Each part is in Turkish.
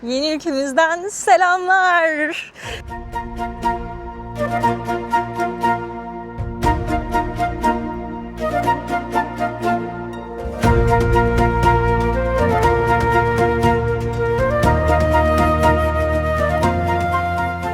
Yeni ülkemizden selamlar.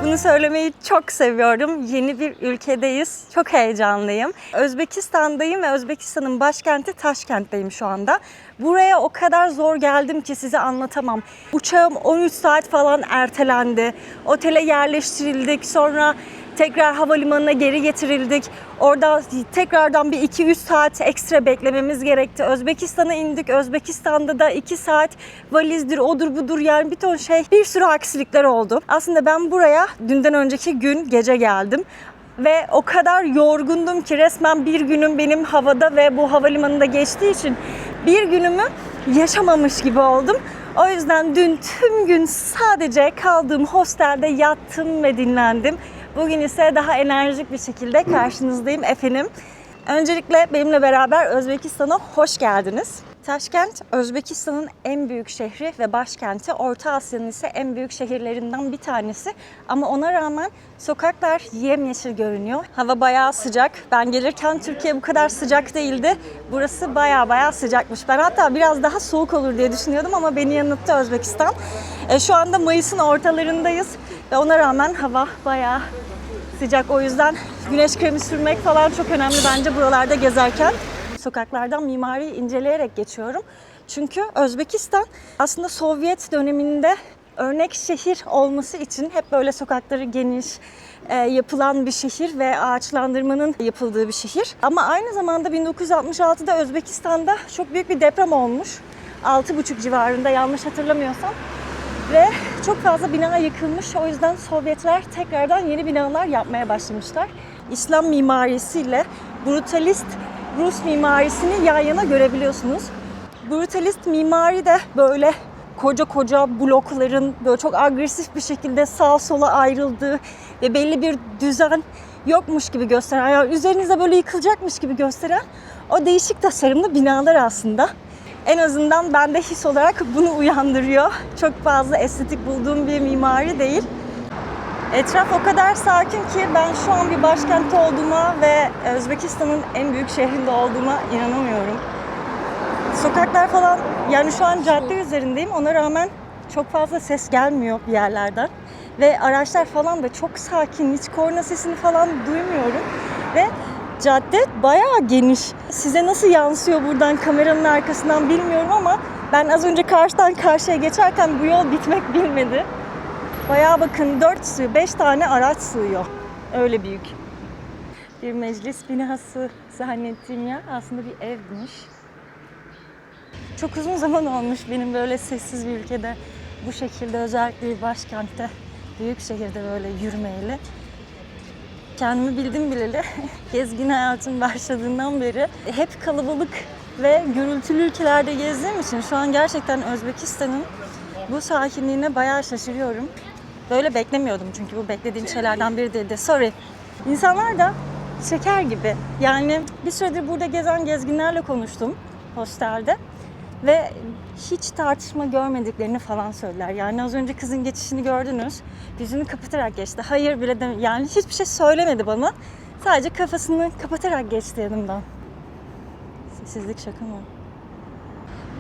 Bunu söylemeyi çok seviyorum. Yeni bir ülkedeyiz. Çok heyecanlıyım. Özbekistan'dayım ve Özbekistan'ın başkenti Taşkent'teyim şu anda. Buraya o kadar zor geldim ki size anlatamam. Uçağım 13 saat falan ertelendi. Otele yerleştirildik. Sonra tekrar havalimanına geri getirildik. Orada tekrardan bir 2-3 saat ekstra beklememiz gerekti. Özbekistan'a indik. Özbekistan'da da 2 saat valizdir, odur budur yani bir ton şey. Bir sürü aksilikler oldu. Aslında ben buraya dünden önceki gün gece geldim. Ve o kadar yorgundum ki resmen bir günüm benim havada ve bu havalimanında geçtiği için bir günümü yaşamamış gibi oldum. O yüzden dün tüm gün sadece kaldığım hostelde yattım ve dinlendim. Bugün ise daha enerjik bir şekilde karşınızdayım efendim. Öncelikle benimle beraber Özbekistan'a hoş geldiniz. Taşkent, Özbekistan'ın en büyük şehri ve başkenti. Orta Asya'nın ise en büyük şehirlerinden bir tanesi. Ama ona rağmen sokaklar yemyeşil görünüyor. Hava bayağı sıcak. Ben gelirken Türkiye bu kadar sıcak değildi. Burası bayağı sıcakmış. Ben hatta biraz daha soğuk olur diye düşünüyordum ama beni yanılttı Özbekistan. Şu anda Mayıs'ın ortalarındayız ve ona rağmen hava bayağı sıcak. O yüzden güneş kremi sürmek falan çok önemli bence buralarda gezerken. Sokaklardan mimariyi inceleyerek geçiyorum. Çünkü Özbekistan aslında Sovyet döneminde örnek şehir olması için hep böyle sokakları geniş yapılan bir şehir ve ağaçlandırmanın yapıldığı bir şehir. Ama aynı zamanda 1966'da Özbekistan'da çok büyük bir deprem olmuş. 6,5 civarında yanlış hatırlamıyorsam. Ve çok fazla bina yıkılmış. O yüzden Sovyetler tekrardan yeni binalar yapmaya başlamışlar. İslam mimarisiyle brutalist Rus mimarisini yan yana görebiliyorsunuz. Brutalist mimari de böyle koca blokların böyle çok agresif bir şekilde sağa sola ayrıldığı ve belli bir düzen yokmuş gibi gösteren, yani üzerinize böyle yıkılacakmış gibi gösteren o değişik tasarımlı binalar aslında. En azından bende his olarak bunu uyandırıyor. Çok fazla estetik bulduğum bir mimari değil. Etraf o kadar sakin ki ben şu an bir başkentte olduğuma ve Özbekistan'ın en büyük şehrinde olduğuma inanamıyorum. Sokaklar falan, yani şu an cadde üzerindeyim, ona rağmen çok fazla ses gelmiyor bir yerlerden. Ve araçlar falan da çok sakin, hiç korna sesini falan duymuyorum. Ve cadde bayağı geniş. Size nasıl yansıyor buradan kameranın arkasından bilmiyorum ama ben az önce karşıdan karşıya geçerken bu yol bitmek bilmedi. Bayağı bakın 5 tane araç sığıyor. Öyle büyük. Bir meclis binası zannettiğim yer aslında bir evmiş. Çok uzun zaman olmuş benim böyle sessiz bir ülkede bu şekilde, özellikle bir başkentte, büyük şehirde böyle yürümeyeli. Kendimi bildim bileli gezgin hayatım başladığından beri hep kalabalık ve gürültülü ülkelerde gezdiğim için şu an gerçekten Özbekistan'ın bu sakinliğine bayağı şaşırıyorum. Böyle beklemiyordum çünkü bu beklediğim şeylerden biri değildi. Sorry. İnsanlar da şeker gibi. Yani bir süredir burada gezen gezginlerle konuştum hostelde. Ve hiç tartışma görmediklerini falan söylediler. Yani az önce kızın geçişini gördünüz. Yüzünü kapatarak geçti. Hayır bile de, yani hiçbir şey söylemedi bana. Sadece kafasını kapatarak geçti yanımdan. Sessizlik şaka mı?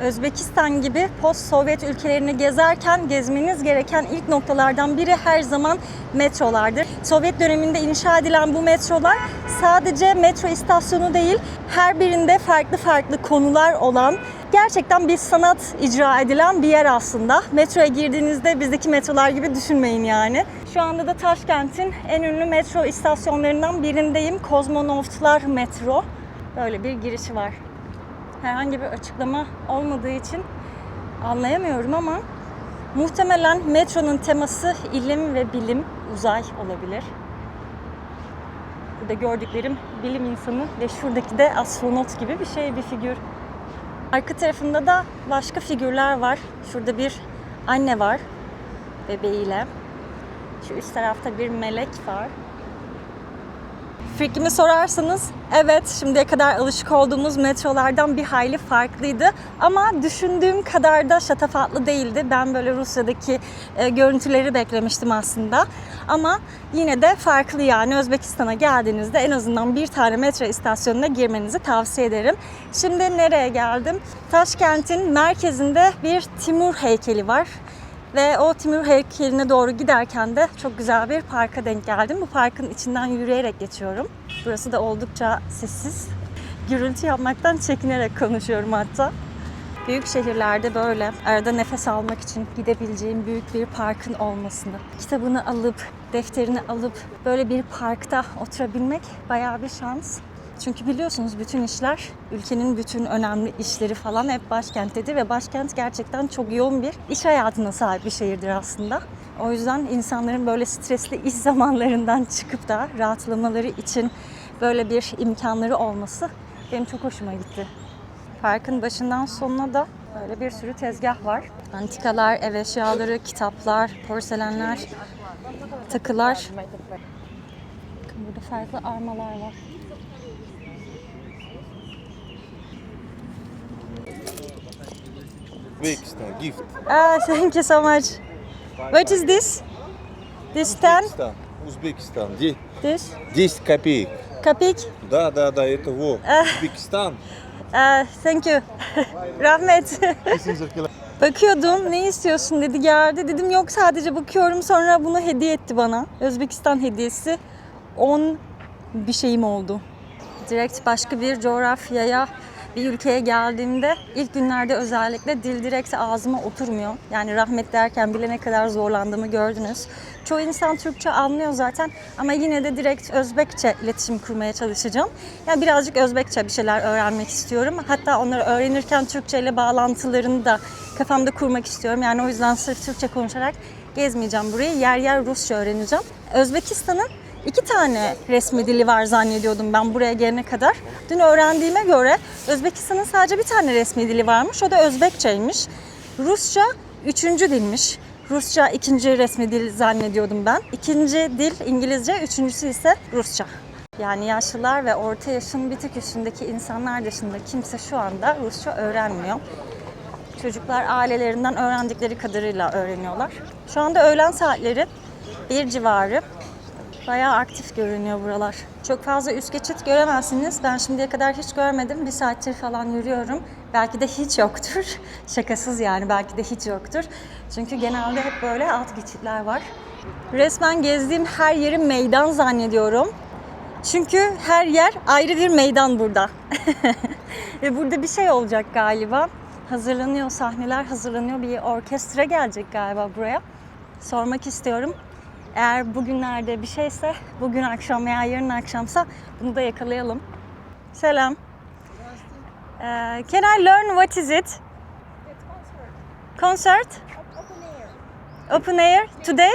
Özbekistan gibi post-Sovyet ülkelerini gezerken gezmeniz gereken ilk noktalardan biri her zaman metrolardır. Sovyet döneminde inşa edilen bu metrolar sadece metro istasyonu değil, her birinde farklı konular olan, gerçekten bir sanat icra edilen bir yer aslında. Metroya girdiğinizde bizdeki metrolar gibi düşünmeyin yani. Şu anda da Taşkent'in en ünlü metro istasyonlarından birindeyim. Kozmonavtlar metro. Böyle bir girişi var. Herhangi bir açıklama olmadığı için anlayamıyorum ama muhtemelen metronun teması ilim ve bilim, uzay olabilir. Burada gördüklerim bilim insanı ve şuradaki de astronot gibi bir şey, bir figür. Arka tarafında da başka figürler var. Şurada bir anne var bebeğiyle. Şu üst tarafta bir melek var. Fikrimi sorarsanız evet, şimdiye kadar alışık olduğumuz metrolardan bir hayli farklıydı. Ama düşündüğüm kadar da şatafatlı değildi. Ben böyle Rusya'daki görüntüleri beklemiştim aslında. Ama yine de farklı yani. Özbekistan'a geldiğinizde en azından bir tane metro istasyonuna girmenizi tavsiye ederim. Şimdi nereye geldim? Taşkent'in merkezinde bir Timur heykeli var. Ve o Timur heykeline doğru giderken de çok güzel bir parka denk geldim. Bu parkın içinden yürüyerek geçiyorum. Burası da oldukça sessiz. Gürültü yapmaktan çekinerek konuşuyorum hatta. Büyük şehirlerde böyle arada nefes almak için gidebileceğim büyük bir parkın olmasını, kitabını alıp, defterini alıp böyle bir parkta oturabilmek bayağı bir şans. Çünkü biliyorsunuz bütün işler, ülkenin bütün önemli işleri falan hep başkenttedir ve başkent gerçekten çok yoğun bir iş hayatına sahip bir şehirdir aslında. O yüzden insanların böyle stresli iş zamanlarından çıkıp da rahatlamaları için böyle bir imkanları olması benim çok hoşuma gitti. Parkın başından sonuna da böyle bir sürü tezgah var. Antikalar, ev eşyaları, kitaplar, porselenler, takılar. Bakın burada farklı armalar var. Uzbekistan gift. Thank you so much. What is this? This 10? Uzbekistan. This? 10 копеек. Kapik? Да, это во. Uzbekistan. Thank you. Rahmet. Bakıyordum, ne istiyorsun dedi, geldi. Dedim yok, sadece bakıyorum. Sonra bunu hediye etti bana. Özbekistan hediyesi. 10 bir şeyim oldu. Direkt başka bir coğrafyaya, bir ülkeye geldiğimde ilk günlerde özellikle dil direkt ağzıma oturmuyor. Yani rahmet derken bile ne kadar zorlandığımı gördünüz. Çoğu insan Türkçe anlıyor zaten ama yine de direkt Özbekçe iletişim kurmaya çalışacağım. Yani birazcık Özbekçe bir şeyler öğrenmek istiyorum. Hatta onları öğrenirken Türkçe ile bağlantılarını da kafamda kurmak istiyorum. Yani o yüzden sırf Türkçe konuşarak gezmeyeceğim burayı. Yer yer Rusça öğreneceğim. Özbekistan'ın 2 tane resmi dili var zannediyordum ben buraya gelene kadar. Dün öğrendiğime göre Özbekistan'ın sadece bir tane resmi dili varmış. O da Özbekçeymiş. Rusça 3. dilmiş. Rusça 2. resmi dil zannediyordum ben. 2. dil İngilizce, 3. ise Rusça. Yani yaşlılar ve orta yaşın bir tık üstündeki insanlar dışında kimse şu anda Rusça öğrenmiyor. Çocuklar ailelerinden öğrendikleri kadarıyla öğreniyorlar. Şu anda öğlen saatleri 1 civarı. Bayağı aktif görünüyor buralar. Çok fazla üst geçit göremezsiniz. Ben şimdiye kadar hiç görmedim. 1 saattir falan yürüyorum. Belki de hiç yoktur. Şakasız yani, belki de hiç yoktur. Çünkü genelde hep böyle alt geçitler var. Resmen gezdiğim her yeri meydan zannediyorum. Çünkü her yer ayrı bir meydan burada. Ve burada bir şey olacak galiba. Hazırlanıyor, sahneler hazırlanıyor. Bir orkestra gelecek galiba buraya. Sormak istiyorum. Eğer bugünlerde bir şeyse, bugün akşam veya yarın akşamsa bunu da yakalayalım. Selam. Can I learn what is it? It's concert. Concert? Open air. Open air? Today?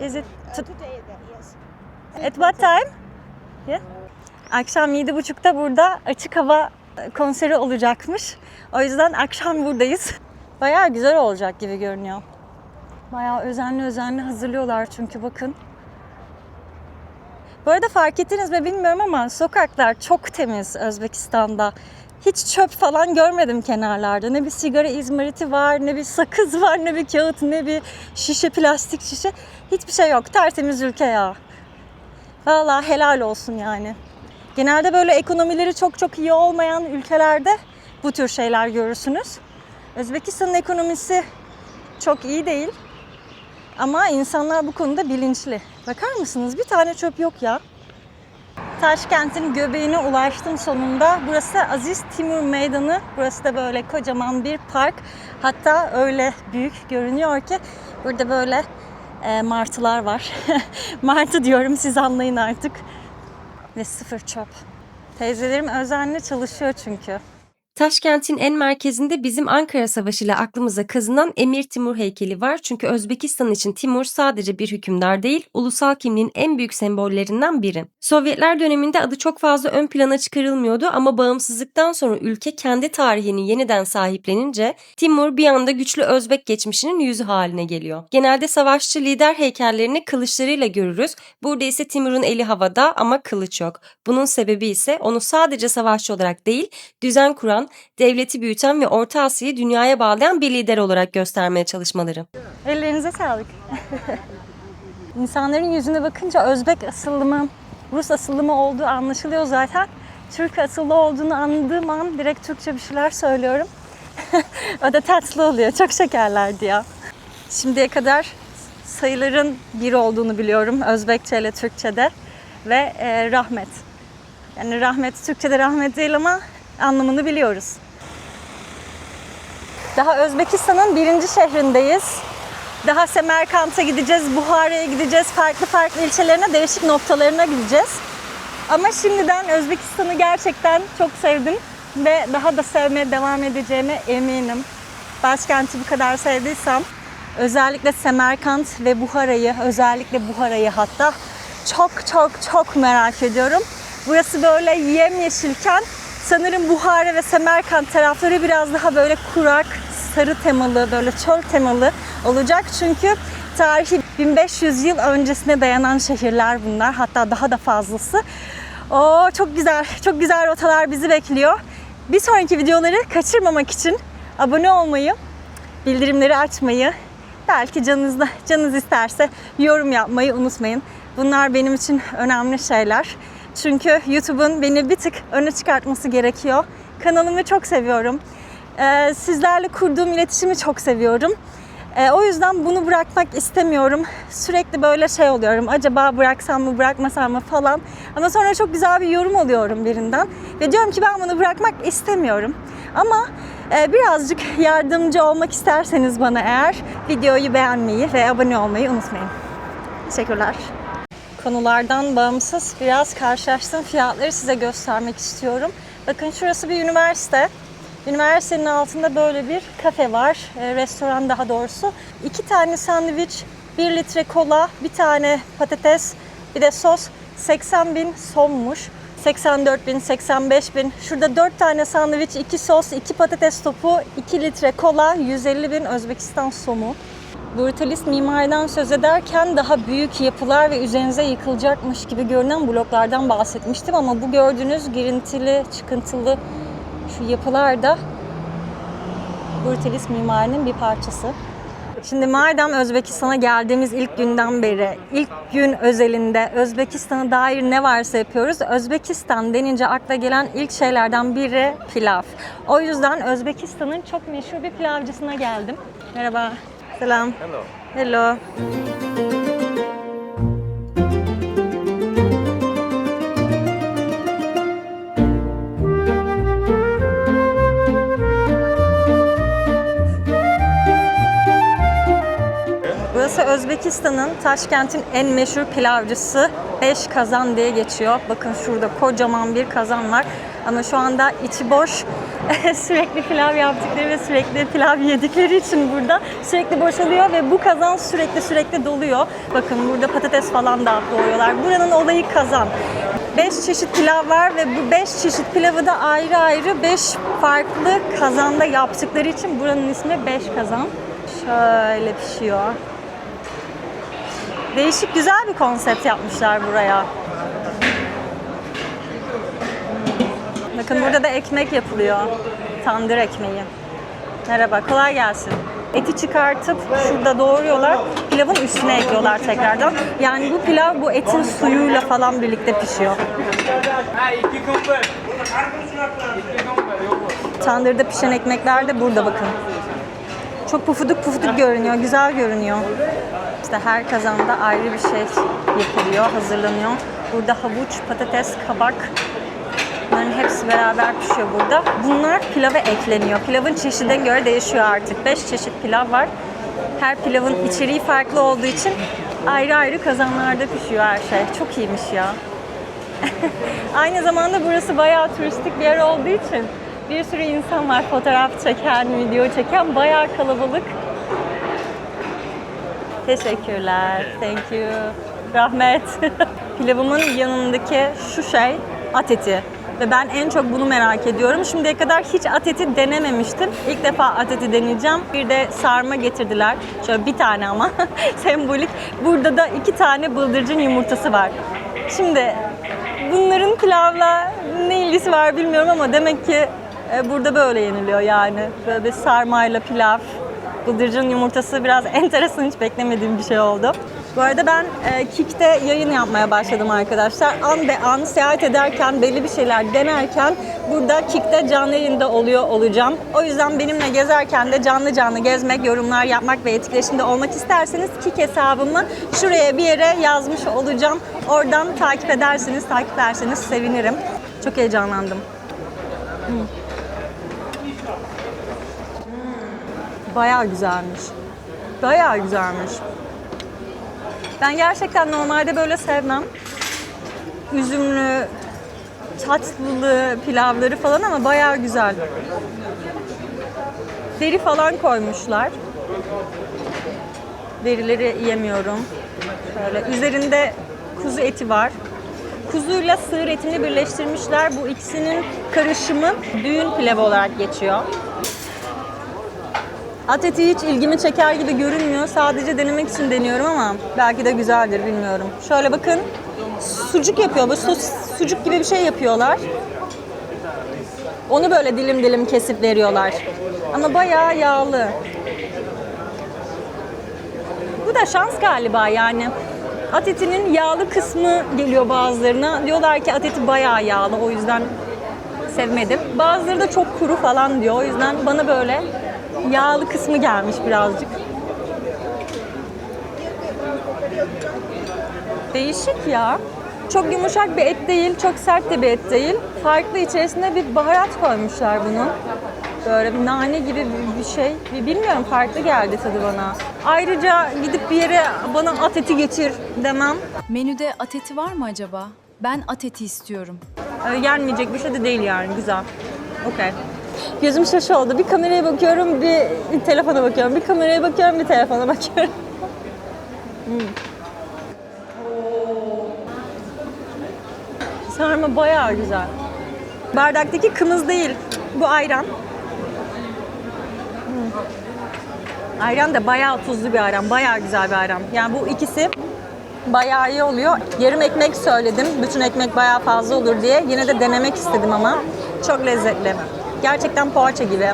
Is it Today, yes. at what time? Yeah. Akşam 7.30'da burada açık hava konseri olacakmış. O yüzden akşam buradayız. Bayağı güzel olacak gibi görünüyor. Bayağı özenli hazırlıyorlar çünkü bakın. Bu arada fark ettiniz mi bilmiyorum ama sokaklar çok temiz Özbekistan'da. Hiç çöp falan görmedim kenarlarda. Ne bir sigara izmariti var, ne bir sakız var, ne bir kağıt, ne bir şişe, plastik şişe. Hiçbir şey yok. Tertemiz ülke ya. Vallahi helal olsun yani. Genelde böyle ekonomileri çok iyi olmayan ülkelerde bu tür şeyler görürsünüz. Özbekistan'ın ekonomisi çok iyi değil. Ama insanlar bu konuda bilinçli. Bakar mısınız? Bir tane çöp yok ya. Taşkent'in göbeğine ulaştım sonunda. Burası Aziz Timur Meydanı. Burası da böyle kocaman bir park. Hatta öyle büyük görünüyor ki burada böyle martılar var. Martı diyorum, siz anlayın artık. Ve sıfır çöp. Teyzelerim özenle çalışıyor çünkü. Taşkent'in en merkezinde bizim Ankara Savaşı ile aklımıza kazınan Emir Timur heykeli var. Çünkü Özbekistan için Timur sadece bir hükümdar değil, ulusal kimliğin en büyük sembollerinden biri. Sovyetler döneminde adı çok fazla ön plana çıkarılmıyordu ama bağımsızlıktan sonra ülke kendi tarihini yeniden sahiplenince Timur bir anda güçlü Özbek geçmişinin yüzü haline geliyor. Genelde savaşçı lider heykellerini kılıçlarıyla görürüz. Burada ise Timur'un eli havada ama kılıç yok. Bunun sebebi ise onu sadece savaşçı olarak değil, düzen kuran, devleti büyüten ve Orta Asya'yı dünyaya bağlayan bir lider olarak göstermeye çalışmaları. Ellerinize sağlık. İnsanların yüzüne bakınca Özbek asıllı mı, Rus asıllı mı olduğu anlaşılıyor zaten. Türk asıllı olduğunu anladığım an direkt Türkçe bir şeyler söylüyorum. O da tatlı oluyor. Çok şekerlerdi ya. Şimdiye kadar sayıların bir olduğunu biliyorum Özbekçe ile Türkçe'de ve rahmet. Yani rahmet Türkçe'de rahmet değil ama anlamını biliyoruz. Daha Özbekistan'ın birinci şehrindeyiz. Daha Semerkant'a gideceğiz, Buhara'ya gideceğiz, farklı ilçelerine, değişik noktalarına gideceğiz. Ama şimdiden Özbekistan'ı gerçekten çok sevdim ve daha da sevmeye devam edeceğime eminim. Başkenti bu kadar sevdiysem, özellikle Semerkant ve Buhara'yı, özellikle Buhara'yı hatta çok merak ediyorum. Burası böyle yemyeşilken sanırım Buhara ve Semerkant tarafları biraz daha böyle kurak, sarı temalı, böyle çöl temalı olacak. Çünkü tarihi 1500 yıl öncesine dayanan şehirler bunlar. Hatta daha da fazlası. Çok güzel rotalar bizi bekliyor. Bir sonraki videoları kaçırmamak için abone olmayı, bildirimleri açmayı, belki canınız isterse yorum yapmayı unutmayın. Bunlar benim için önemli şeyler. Çünkü YouTube'un beni bir tık öne çıkartması gerekiyor. Kanalımı çok seviyorum. Sizlerle kurduğum iletişimi çok seviyorum. O yüzden bunu bırakmak istemiyorum. Sürekli böyle şey oluyorum. Acaba bıraksam mı, bırakmasam mı falan. Ama sonra çok güzel bir yorum alıyorum birinden. Ve diyorum ki ben bunu bırakmak istemiyorum. Ama birazcık yardımcı olmak isterseniz bana eğer videoyu beğenmeyi ve abone olmayı unutmayın. Teşekkürler. Konulardan bağımsız biraz karşılaştığım fiyatları size göstermek istiyorum. Bakın şurası bir üniversite. Üniversitenin altında böyle bir kafe var. Restoran daha doğrusu. 2 tane sandviç, 1 litre kola, bir tane patates, bir de sos 80.000 sommuş. 84.000, 85.000. Şurada 4 tane sandviç, 2 sos, 2 patates topu, 2 litre kola, 150.000 Özbekistan somu. Brutalist mimariden söz ederken daha büyük yapılar ve üzerinize yıkılacakmış gibi görünen bloklardan bahsetmiştim ama bu gördüğünüz girintili, çıkıntılı şu yapılar da brutalist mimarinin bir parçası. Şimdi madem Özbekistan'a geldiğimiz ilk günden beri, ilk gün özelinde Özbekistan'a dair ne varsa yapıyoruz. Özbekistan denince akla gelen ilk şeylerden biri pilav. O yüzden Özbekistan'ın çok meşhur bir pilavcısına geldim. Merhaba. Selam. Hello. Hello. Burası Özbekistan'ın, Taşkent'in en meşhur pilavcısı. 5 kazan diye geçiyor. Bakın şurada kocaman bir kazan var. Ama şu anda içi boş. Sürekli pilav yaptıkları ve sürekli pilav yedikleri için burada sürekli boşalıyor ve bu kazan sürekli doluyor. Bakın burada patates falan da doğruyorlar. Buranın olayı kazan. 5 çeşit pilav var ve bu 5 çeşit pilavı da ayrı 5 farklı kazanda yaptıkları için buranın ismi 5 kazan. Şöyle pişiyor. Değişik güzel bir konsept yapmışlar buraya. Bakın burada da ekmek yapılıyor. Tandır ekmeği. Merhaba, kolay gelsin. Eti çıkartıp şurada doğruyorlar. Pilavın üstüne ekliyorlar tekrardan. Yani bu pilav bu etin suyuyla falan birlikte pişiyor. Tandırda pişen ekmekler de burada bakın. Çok pufuduk görünüyor, güzel görünüyor. İşte her kazanda ayrı bir şey yapılıyor, hazırlanıyor. Burada havuç, patates, kabak, bunların hepsi beraber pişiyor burada. Bunlar pilava ekleniyor. Pilavın çeşidine göre değişiyor artık. 5 çeşit pilav var. Her pilavın içeriği farklı olduğu için ayrı kazanlarda pişiyor her şey. Çok iyiymiş ya. Aynı zamanda burası bayağı turistik bir yer olduğu için Bir sürü insan var fotoğraf çeken, video çeken. Bayağı kalabalık. Teşekkürler. Thank you. Rahmet. Pilavımın yanındaki şu şey at eti. Ve ben en çok bunu merak ediyorum. Şimdiye kadar hiç at eti denememiştim. İlk defa at eti deneyeceğim. Bir de sarma getirdiler. Şöyle bir tane ama sembolik. Burada da 2 tane bıldırcın yumurtası var. Şimdi bunların pilavla ne ilgisi var bilmiyorum ama demek ki burada böyle yeniliyor yani. Böyle bir sarmayla pilav. Bıldırcın yumurtası biraz enteresan, hiç beklemediğim bir şey oldu. Bu arada ben Kik'te yayın yapmaya başladım arkadaşlar. An be an seyahat ederken, belli bir şeyler denerken burada Kik'te canlı yayında olacağım. O yüzden benimle gezerken de canlı canlı gezmek, yorumlar yapmak ve etkileşimde olmak isterseniz Kik hesabımı şuraya bir yere yazmış olacağım. Oradan takip ederseniz sevinirim. Çok heyecanlandım. Bayağı güzelmiş. Bayağı güzelmiş. Ben gerçekten normalde böyle sevmem. Üzümlü, tatlılı pilavları falan ama bayağı güzel. Deri falan koymuşlar. Derileri yemiyorum. Şöyle üzerinde kuzu eti var. Kuzuyla sığır etini birleştirmişler. Bu ikisinin karışımı düğün pilavı olarak geçiyor. At eti hiç ilgimi çeker gibi görünmüyor. Sadece denemek için deniyorum ama belki de güzeldir, bilmiyorum. Şöyle bakın. Sucuk yapıyor. Böyle sucuk gibi bir şey yapıyorlar. Onu böyle dilim dilim kesip veriyorlar. Ama bayağı yağlı. Bu da şans galiba yani. At etinin yağlı kısmı geliyor bazılarına. Diyorlar ki at eti bayağı yağlı, o yüzden sevmedim. Bazıları da çok kuru falan diyor. O yüzden bana böyle yağlı kısmı gelmiş birazcık. Değişik ya. Çok yumuşak bir et değil, çok sert de bir et değil. Farklı, içerisinde bir baharat koymuşlar bunun. Böyle bir nane gibi bir şey. Bilmiyorum, farklı geldi tadı bana. Ayrıca gidip bir yere bana at eti getir demem. Menüde at eti var mı acaba? Ben at eti istiyorum. Yenmeyecek bir şey de değil yani, güzel. Okey. Gözüm şaş oldu. Bir kameraya bakıyorum, bir telefona bakıyorum. Bir kameraya bakıyorum, bir telefona bakıyorum. Sarma bayağı güzel. Bardaktaki kımız değil, bu ayran. Ayran da bayağı tuzlu bir ayran, bayağı güzel bir ayran. Yani bu ikisi bayağı iyi oluyor. Yarım ekmek söyledim, bütün ekmek bayağı fazla olur diye. Yine de denemek istedim ama çok lezzetli. Gerçekten poğaça gibi.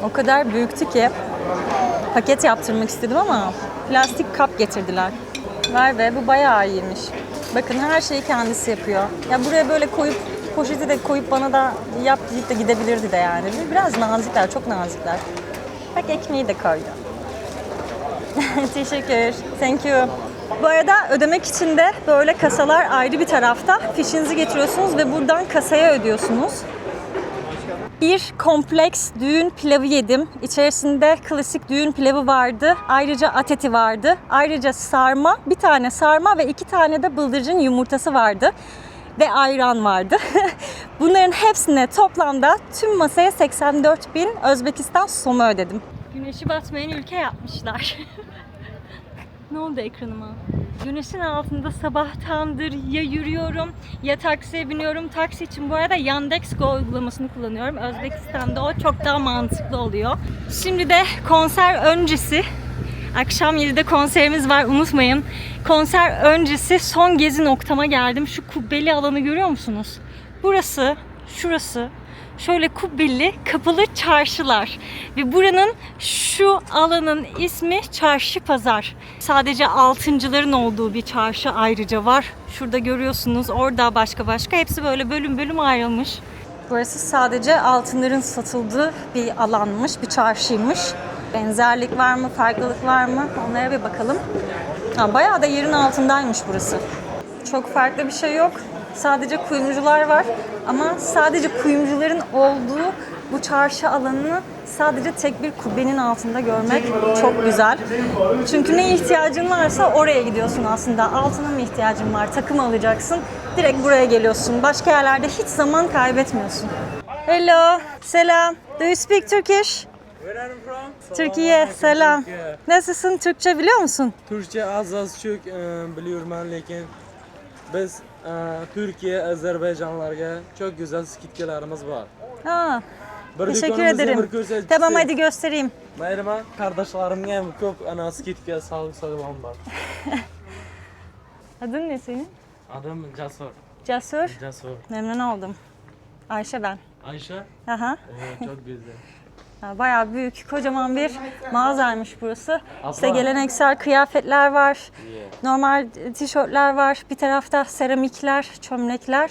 O kadar büyüktü ki paket yaptırmak istedim ama plastik kap getirdiler. Ve bu bayağı iyiymiş. Bakın, her şeyi kendisi yapıyor. Ya buraya böyle koyup, poşeti de koyup bana da yap deyip de gidebilirdi de yani. Biraz nazikler, çok nazikler. Bak, ekmeği de koydu. Teşekkür. Thank you. Bu arada ödemek için de böyle kasalar ayrı bir tarafta. Fişinizi getiriyorsunuz ve buradan kasaya ödüyorsunuz. Bir kompleks düğün pilavı yedim. İçerisinde klasik düğün pilavı vardı. Ayrıca at eti vardı. Ayrıca sarma, bir tane sarma ve 2 tane de bıldırcın yumurtası vardı. Ve ayran vardı. Bunların hepsine toplamda tüm masaya 84.000 Özbekistan somu ödedim. Güneşi batmayan ülke yapmışlar. Ne oldu ekranıma? Güneşin altında sabahtandır ya yürüyorum ya taksiye biniyorum. Taksi için bu arada Yandex.Go uygulamasını kullanıyorum. Özbekistan'da o çok daha mantıklı oluyor. Şimdi de konser öncesi, akşam 7'de konserimiz var, unutmayın. Konser öncesi son gezi noktama geldim. Şu kubbeli alanı görüyor musunuz? Burası, şurası. Şöyle kubbeli kapalı çarşılar ve buranın, şu alanın ismi Çarşı Pazar. Sadece altıncıların olduğu bir çarşı ayrıca var. Şurada görüyorsunuz, orada başka hepsi böyle bölüm bölüm ayrılmış. Burası sadece altınların satıldığı bir alanmış, bir çarşıymış. Benzerlik var mı, farklılık var mı? Onlara bir bakalım. Bayağı da yerin altındaymış burası. Çok farklı bir şey yok. Sadece kuyumcular var ama sadece kuyumcuların olduğu bu çarşı alanını sadece tek bir kubbenin altında görmek çok güzel. Çünkü ne ihtiyacın varsa oraya gidiyorsun aslında. Altına mı ihtiyacın var, takım alacaksın, direkt buraya geliyorsun. Başka yerlerde hiç zaman kaybetmiyorsun. Hello, selam. Do you speak Turkish? Where are you from? Türkiye, selam. Türkiye. Nasılsın? Türkçe biliyor musun? Türkçe az çok biliyorum ben lekin biz Türkiye, Azerbaycanlarga çok güzel skitkalarımız var. Aa, Bir teşekkür dükkanımızda ederim. bir göstericisi. Tamam hadi göstereyim. Merhaba kardeşlerimge hem çok ana skitka sağlık sağlam var. Adın ne senin? Adım Casur. Cesur. Casur. Memnun oldum. Ayşe ben. Ayşe. Aha. Oo, çok güzel. Ya bayağı büyük, kocaman bir mağazaymış burası. İşte Abla. geleneksel kıyafetler var. Yeah. Normal tişörtler var. Bir tarafta seramikler, çömlekler.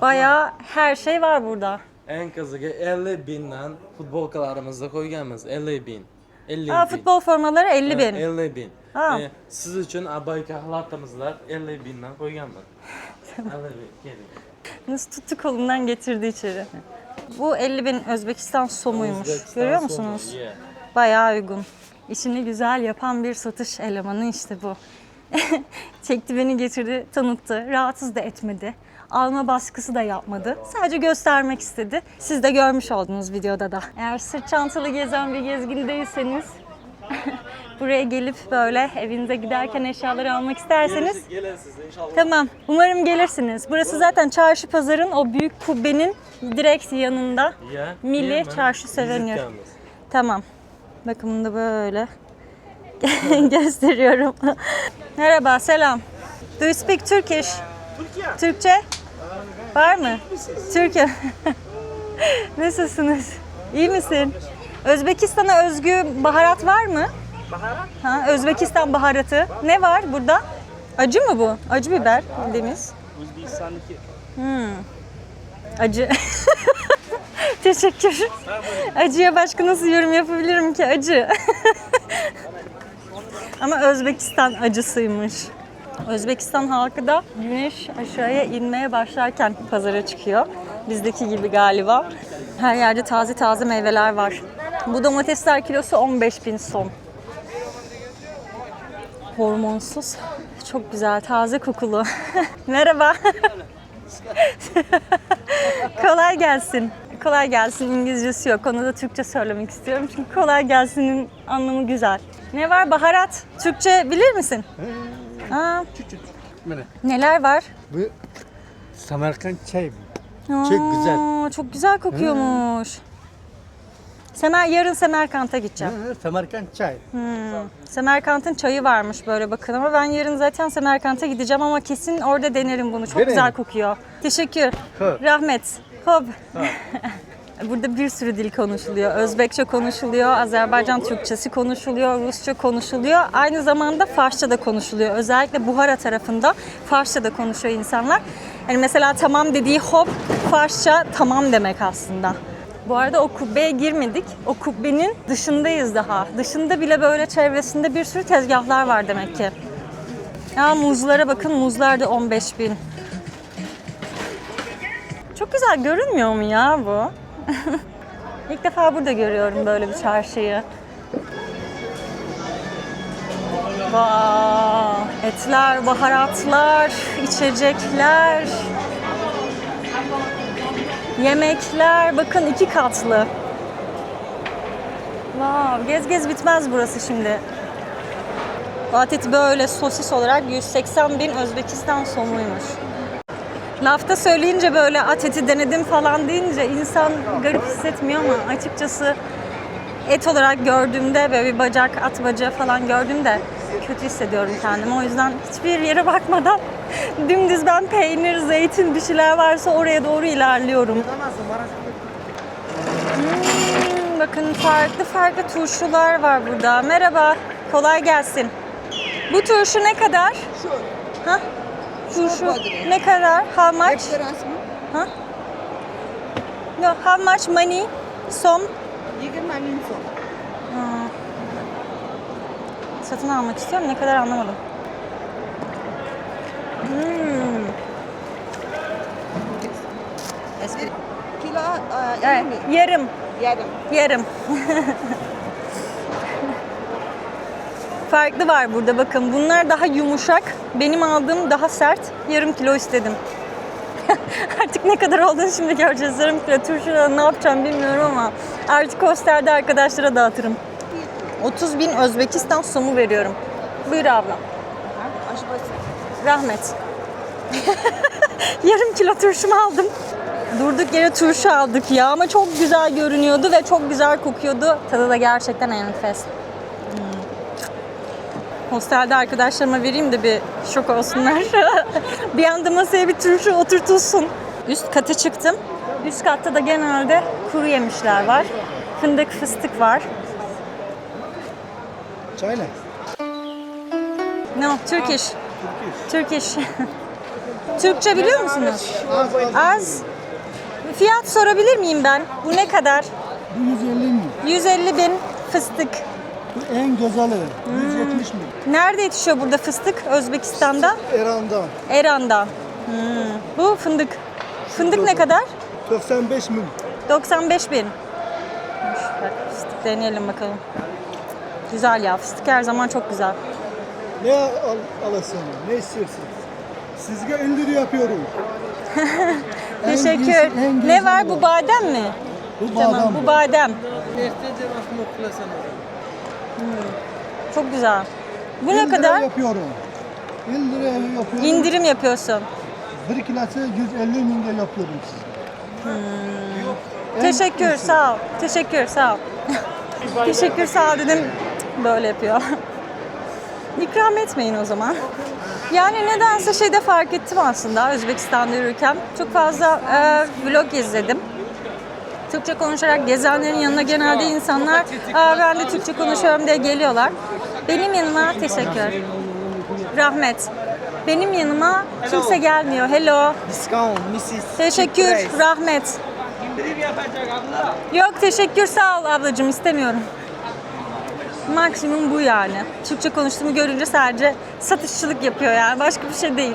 Bayağı her şey var burada. En kızığı 50 binden futbolkalarımızda koyganmiz 50 bin. 50 Aa, bin. futbol formaları 50 bin. 50 bin. Aa. Siz için abaykahlatamızlar 50 binden koyganmiz. 50 bin. Gelin. Nasıl tuttu kolundan getirdi içeri. Bu 50 bin Özbekistan somuymuş. Özbekistan Görüyor sonu, musunuz? yeah. Bayağı uygun. İşini güzel yapan bir satış elemanı işte bu. Çekti beni getirdi, tanıttı. Rahatsız da etmedi. Alma baskısı da yapmadı. Sadece göstermek istedi. Siz de görmüş oldunuz videoda da. Eğer sırt çantalı gezen bir gezgin değilseniz buraya gelip böyle evinize giderken eşyaları almak isterseniz Gelirsiniz inşallah. tamam. Umarım gelirsiniz. Burası zaten çarşı pazarın o büyük kubbenin direkt yanında. Yeah, Milli hemen çarşı sevenir. vizitkamız. Tamam. Bakın bunu da böyle gösteriyorum. Merhaba, selam. Do you speak Turkish? Türkçe? Var mı? Türkiye. Nasılsınız? İyi misin? Özbekistan'a özgü baharat var mı? Baharat? Ha, Özbekistan baharatı. Ne var burada? Acı mı bu? Acı biber bildiğimiz. Acı. Teşekkür. Acıya başka nasıl yorum yapabilirim ki? Acı. Ama Özbekistan acısıymış. Özbekistan halkı da güneş aşağıya inmeye başlarken pazara çıkıyor. Bizdeki gibi galiba. Her yerde taze taze meyveler var. Bu domatesler kilosu 15.000 som. Hormonsuz. Çok güzel, taze kokulu. Merhaba. Kolay gelsin. Kolay gelsin İngilizcesi yok. Onu da Türkçe söylemek istiyorum. Çünkü kolay gelsin'in anlamı güzel. Ne var? Baharat. Türkçe bilir misin? Aa, neler var? Bu Samarkand çay. Aa, güzel. Çok güzel kokuyormuş. Yarın Semerkant'a gideceğim. Samarkand çay. Semerkant'ın çayı varmış böyle bakın ama ben yarın zaten Semerkant'a gideceğim ama kesin orada denerim bunu. Çok Deneyin. güzel kokuyor. Teşekkür. Hop. Rahmet. Hop. Burada bir sürü dil konuşuluyor. Özbekçe konuşuluyor, Azerbaycan Türkçesi konuşuluyor, Rusça konuşuluyor. Aynı zamanda Farsça da konuşuluyor. Özellikle Buhara tarafında Farsça da konuşuyor insanlar. Yani mesela tamam dediği hop, Farsça tamam demek aslında. Bu arada o kubbeye girmedik. O kubbenin dışındayız daha. Dışında bile böyle çevresinde bir sürü tezgahlar var demek ki. Ya muzlara bakın, muzlar da 15.000. Çok güzel görünmüyor mu ya bu? İlk defa burada görüyorum böyle bir çarşıyı. Vay, etler, baharatlar, içecekler, yemekler. Bakın 2 katlı. Vav, gez gez bitmez burası şimdi. Bu adet böyle sosis olarak 180.000 Özbekistan somuymuş. Lafta söyleyince böyle at eti denedim falan deyince insan garip hissetmiyor ama açıkçası et olarak gördüğümde böyle bir bacak, at bacağı falan gördüğümde kötü hissediyorum kendimi. O yüzden hiçbir yere bakmadan dümdüz ben peynir, zeytin bir şeyler varsa oraya doğru ilerliyorum. Bakın farklı farklı turşular var burada. Merhaba, kolay gelsin. Bu turşu ne kadar? Ha? Turşu ne kadar? How much? Ha? No, how much money? Som? Satın almak istiyorum. Ne kadar anlamadım. Kilo Evet, yarım. Yarım. Yarım. Farklı var burada bakın. Bunlar daha yumuşak. Benim aldığım daha sert. Yarım kilo istedim. Artık ne kadar olduğunu şimdi göreceğiz. Yarım kilo turşuda ne yapacağım bilmiyorum ama artık hostelde arkadaşlara dağıtırım. 30.000 Özbekistan somu veriyorum. Buyur abla. Rahmet. Yarım kilo turşumu aldım. Durduk yere turşu aldık ya ama çok güzel görünüyordu ve çok güzel kokuyordu. Tadı da gerçekten enfes. Hostelde arkadaşlarıma vereyim de bir şok olsunlar. Bir anda masaya bir turşu oturtulsun. Üst kata çıktım. Üst katta da genelde kuru yemişler var. Fındık, fıstık var. Çay ne? No, Turkish. Turkish. Türkçe biliyor musunuz? Az. Fiyat sorabilir miyim ben? Bu ne kadar? Bu 150 mi? 150 bin fıstık. Bu en güzeli. 170 mi? Nerede yetişiyor burada fıstık? Özbekistan'da? İran'da. Eran'da. Bu fındık. Fındık ne kadar? 95 mi? 95 bin. Bak, fıstık deneyelim bakalım. Güzel ya, fıstık her zaman çok güzel. Ne alasın? Ne istersin? Sizge indirim yapıyorum. Teşekkür. en Ne güzel var bu badem mi? Bu Tamam, badem. bu badem. Çok güzel. Bu ne kadar? Yapıyorum. 50 liraya yapıyorum. İndirim yapıyorsun. 1 kilosu 150 bin de yapıyorum size. Teşekkür, sağ ol. Teşekkür, sağ ol. Teşekkür, sağ ol dedim. Böyle yapıyor. İkram etmeyin o zaman. Yani nedense şeyde fark ettim aslında Özbekistan'da yürürken. Çok fazla vlog izledim. Türkçe konuşarak gezenlerin yanına genelde insanlar ben de Türkçe konuşuyorum diye geliyorlar. Benim yanıma teşekkür. Rahmet. Benim yanıma kimse gelmiyor. Hello. Discount, Mrs. Teşekkür. Rahmet. Yok teşekkür sağ ol ablacığım istemiyorum. Maksimum bu yani. Türkçe konuştuğumu görünce sadece satışçılık yapıyor yani. Başka bir şey değil.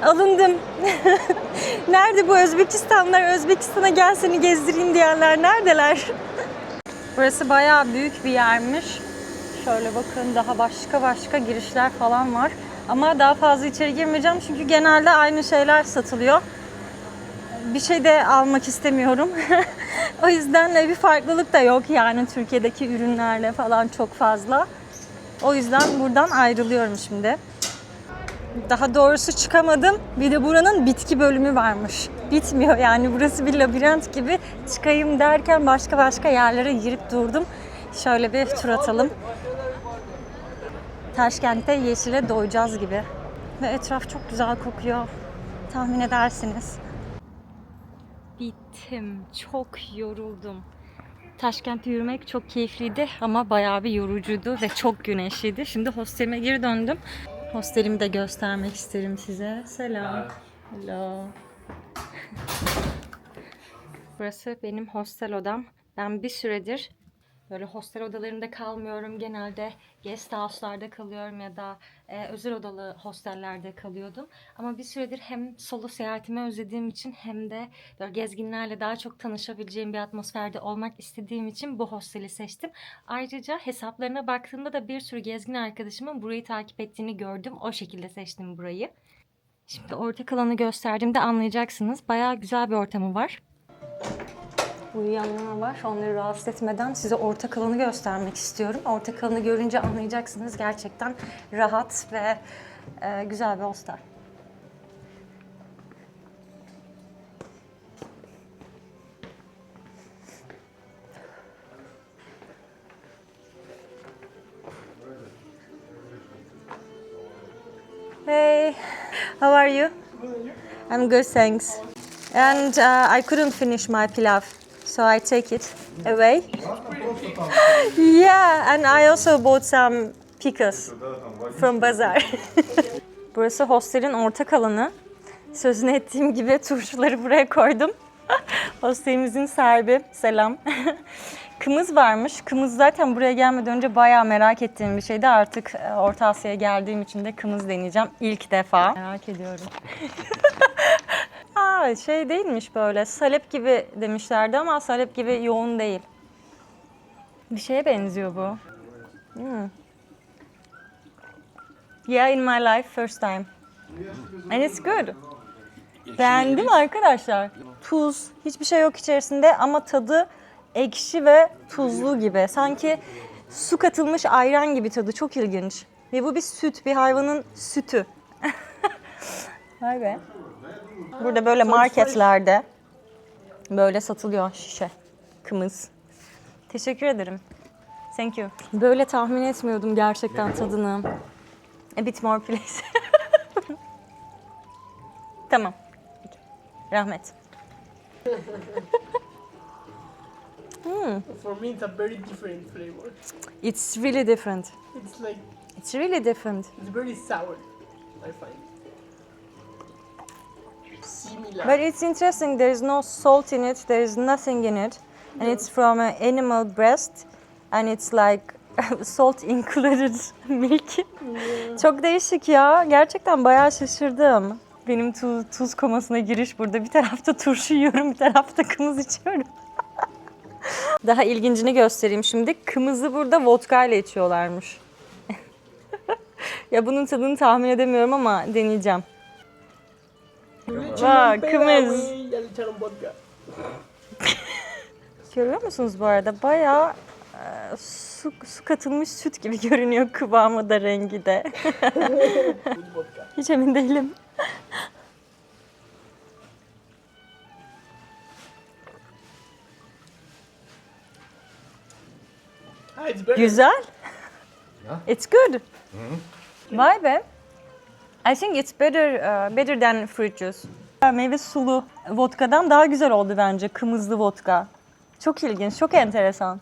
Alındım. Nerede bu Özbekistanlılar? Özbekistan'a gel seni gezdireyim diyenler neredeler? Burası bayağı büyük bir yermiş. Şöyle bakın daha başka girişler falan var. Ama daha fazla içeri girmeyeceğim çünkü genelde aynı şeyler satılıyor. Bir şey de almak istemiyorum. O yüzden bir farklılık da yok yani Türkiye'deki ürünlerle falan çok fazla. O yüzden buradan ayrılıyorum şimdi. Daha doğrusu çıkamadım. Bir de buranın bitki bölümü varmış. Bitmiyor yani burası bir labirent gibi. Çıkayım derken başka yerlere girip durdum. Şöyle bir tur atalım. Taşkent'te yeşile doyacağız gibi. Ve etraf çok güzel kokuyor. Tahmin edersiniz. Bittim. Çok yoruldum. Taşkent'te yürümek çok keyifliydi ama bayağı bir yorucuydu ve çok güneşliydi. Şimdi hostelime geri döndüm. Hostelimi de göstermek isterim size. Selam. Hello. Burası benim hostel odam. Ben bir süredir böyle hostel odalarında kalmıyorum. Genelde guest house'larda kalıyorum ya da özel odalı hostellerde kalıyordum. Ama bir süredir hem solo seyahatimi özlediğim için hem de böyle gezginlerle daha çok tanışabileceğim bir atmosferde olmak istediğim için bu hosteli seçtim. Ayrıca hesaplarına baktığımda da bir sürü gezgin arkadaşımın burayı takip ettiğini gördüm. O şekilde seçtim burayı. Şimdi ortak alanı gösterdiğimde anlayacaksınız. Bayağı güzel bir ortamı var. Uyuyanlar var. Onları rahatsız etmeden size ortak alanı göstermek istiyorum. Ortak alanı görünce anlayacaksınız. Gerçekten rahat ve güzel bir hostel. Hey, how are you? I'm good, thanks. And I couldn't finish my pilav, so I take it away. Yeah, and I also bought some pickles from bazaar. Burası hostelin ortak alanı. Sözünü ettiğim gibi turşuları buraya koydum. Hostelimizin sahibi, selam. Kımız varmış. Kımız zaten buraya gelmeden önce bayağı merak ettiğim bir şeydi. Artık Orta Asya'ya geldiğim için de kımız deneyeceğim. İlk defa. Merak ediyorum. Ha şey değilmiş böyle. Salep gibi demişlerdi ama salep gibi yoğun değil. Bir şeye benziyor bu. Yeah, in my life first time. And it's good. Beğendim arkadaşlar. Tuz, hiçbir şey yok içerisinde ama tadı ekşi ve tuzlu gibi. Sanki su katılmış ayran gibi tadı. Çok ilginç. Ve bu bir süt, bir hayvanın sütü. Vay be. Burada böyle marketlerde böyle satılıyor şişe. Kımız. Teşekkür ederim. Thank you. Böyle tahmin etmiyordum gerçekten tadını. A bit more please. Tamam. Rahmet. For me, it's a very different flavor. It's really different. It's like It's really different. it's very sour. I find similar. But it's interesting. There is no salt in it. There is nothing in it, and it's from an animal breast, and it's like salt included milk. Çok değişik ya. Gerçekten bayağı şaşırdım. Benim tuz komasına giriş burada. Bir tarafta turşu yiyorum, bir tarafta kımız içiyorum. Daha ilgincini göstereyim şimdi. Kımızı burada vodka ile içiyorlarmış. Ya bunun tadını tahmin edemiyorum ama deneyeceğim. Bak kımız. Ya le echaron vodka. Görüyor musunuz bu arada? Bayağı su katılmış süt gibi görünüyor kıvamı da rengi de. Hiç emin değilim. It's better. Güzel. It's good. Vay be. I think it's better than fruit juice. Meyve sulu vodkadan daha güzel oldu bence kımızlı vodka. Çok ilginç, çok enteresan.